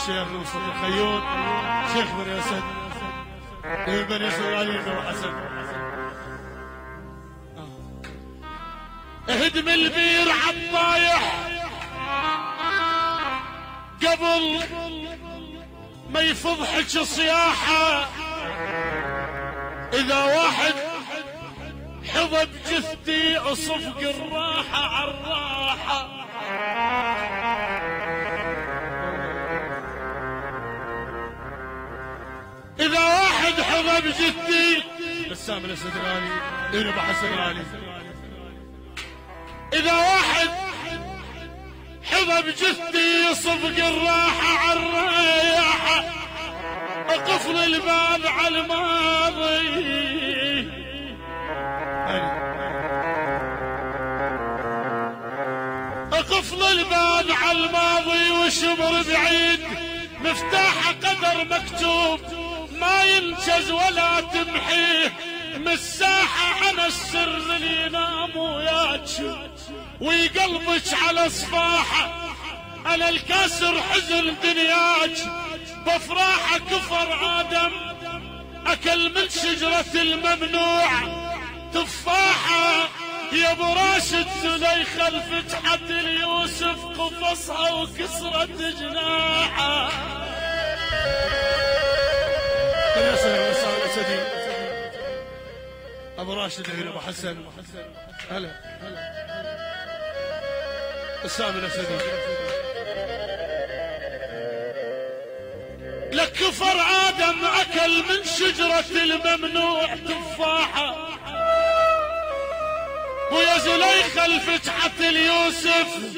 الشيخ يوسف الخيون شيخ بني اسد بني اسد علي بن حسن. اهدم البير عالطايح قبل ما يفضحك صياحه، اذا واحد حضب جثتي اصفق الراحه عالراحه. إذا واحد حضب جثتي بسام الأسد الغالي ابن أبو حسن الغالي، إذا واحد حضب جثتي يصفق الراحة عالرايحة، أقفل الباب على الماضي أقفل الباب على الماضي وشمر بعيد مفتاح قدر مكتوب ما ينجز ولا تمحيه من الساحة عن السر اللي ينام وياك ويقلبك على صفاحة. أنا الكاسر حزن دنياك بفراحة كفر آدم أكل من شجرة الممنوع تفاحة. يا ابو راشد زليخة الفتحة اليوسف قفصها وكسرت جناحها. يا سلام يا سيدي ابو راشد ابن ابو حسن. هلا السلام يا سيدي. لك كفر آدم أكل من شجرة الممنوع تفاحة، ويا زليخة الفتحة اليوسف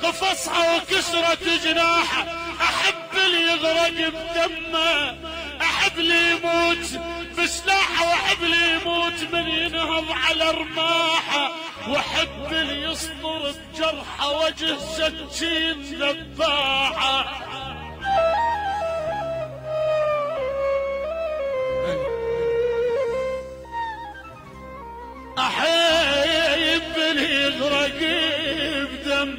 قفصها وكسرت جناحه. أحب اللي يغرق بدمه، أحب اللي يموت بسلاحه، وأحب اللي يموت من ينهض على رماحه، وأحب اللي يصبر بجرحه وجه سكين ذباحه. أحب اللي يغرق بدم،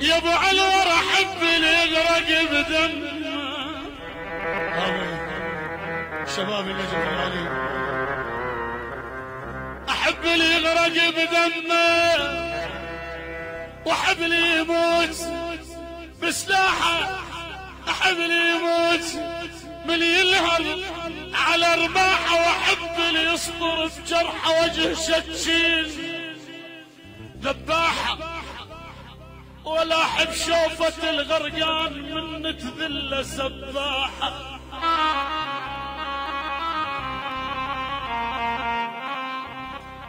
يا ابو علور احب اللي يغرق بدم. شباب النجم العلي احب اللي يغرق بدمه، واحب اللي يموت بسلاحه، احب اللي يموت من يلهل على رماحه، واحب اللي يصبر بجرحه وجه شكشين ذباحه. ولا احب شوفة الغرقان من تذل سباحة.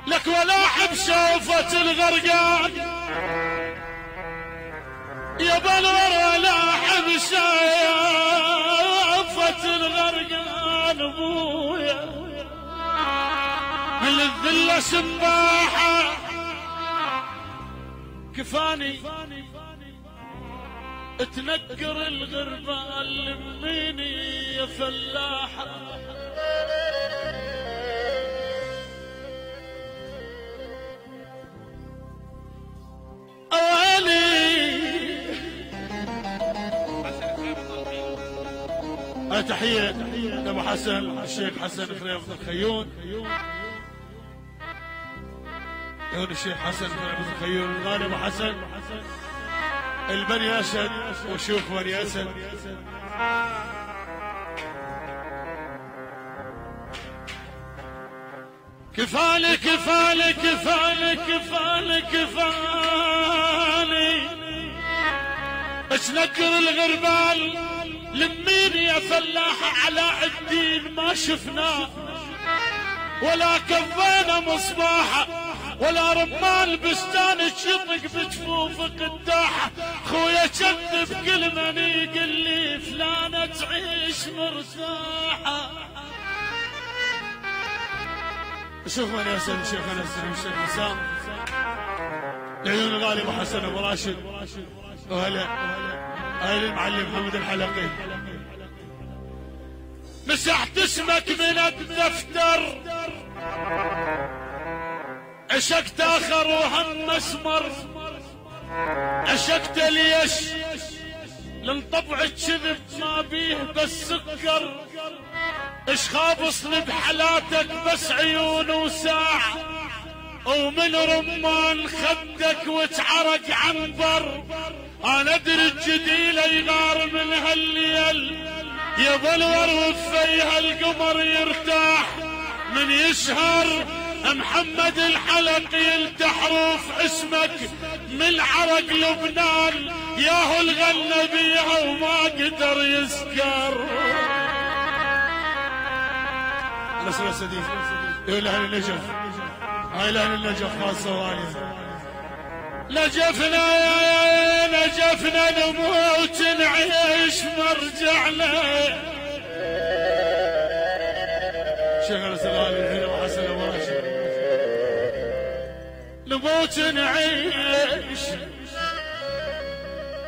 لك ولا احب شوفة الغرقان يا بلور، ولا احب شوفة الغرقان ابويا من الذلة سباحة. كفاني تنكر الغربال لميني يا فلاحة. اوالي تحية لابو حسن الشيخ حسن فريضة الخيون، يقول الشيخ حسن فريضة الخيون الغالي ابو حسن البني اسد وشيوخ بني اسد. كفالي كفالي كفالي كفالي كفالي اشنكر الغربال لمين يا فلاح علاء الدين ما شفناه. ولا كفينا مصباحه ولا رمان بستانك يطق بجفوف قداحه. خويا كذب كل من يقول لي فلانه تعيش مرتاحه. شوف من ياسين شيخنا السليم الشيخ حسام العيون الغالي ابو حسن ابو راشد وهلا اهل المعلم محمد الحلقي. مسحت اسمك من الدفتر عشقت اخر وهم اسمر. عشقت ليش لان طبعك كذب ما بيه بس سكر. اش خابصني بحالاتك بس عيون وساع ومن رمان خدك وتعرق عنبر. انا ادري الجديله يغار من هالليل يبلور وفيها القمر يرتاح. من يشهر محمد الحلقي يلتحروف اسمك من عرق لبنان ياهو الغنى بيها وما قدر يسكر. نصر السديد يقول اهل النجف هاي اهل النجف خاصه وايد. نجفنا يا نجفنا نموت نعيش مرجعنا. شغل سلالي الحين وحسن ابو راشد. نموت نعيش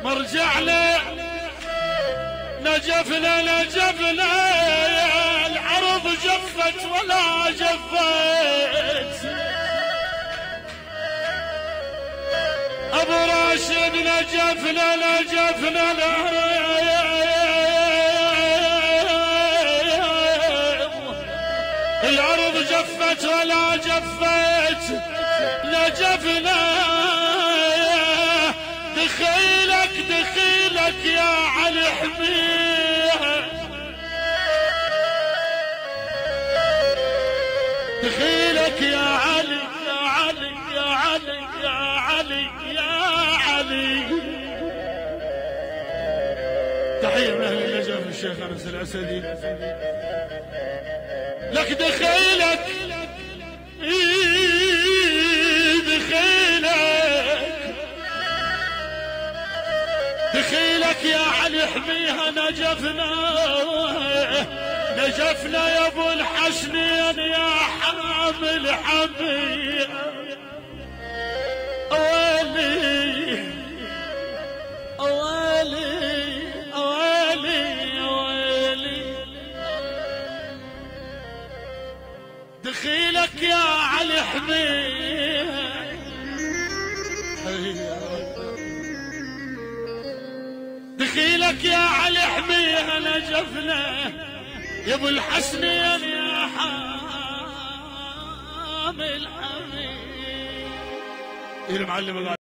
مرجعنا. نجفنا نجفنا العرض جفت ولا جفت. ابو راشد نجفنا نجفنا العرض جفت ولا جفت. نجفنا دخيلك دخيلك يا علي حميها. دخيلك يا علي يا علي يا علي يا علي يا علي. تحية من أهل النجف الشيخ أنس الأسدي لك. دخيلك دخيلك دخيلك يا علي حميها. نجفنا نجفنا يا ابو الحسنين يا حامل حمية. اوالي اوالي اوالي اوالي. دخيلك يا علي حمية. دخيلك يا علي حميها. نجفنا يا ابو الحسنين يا حامل حمية. المعلم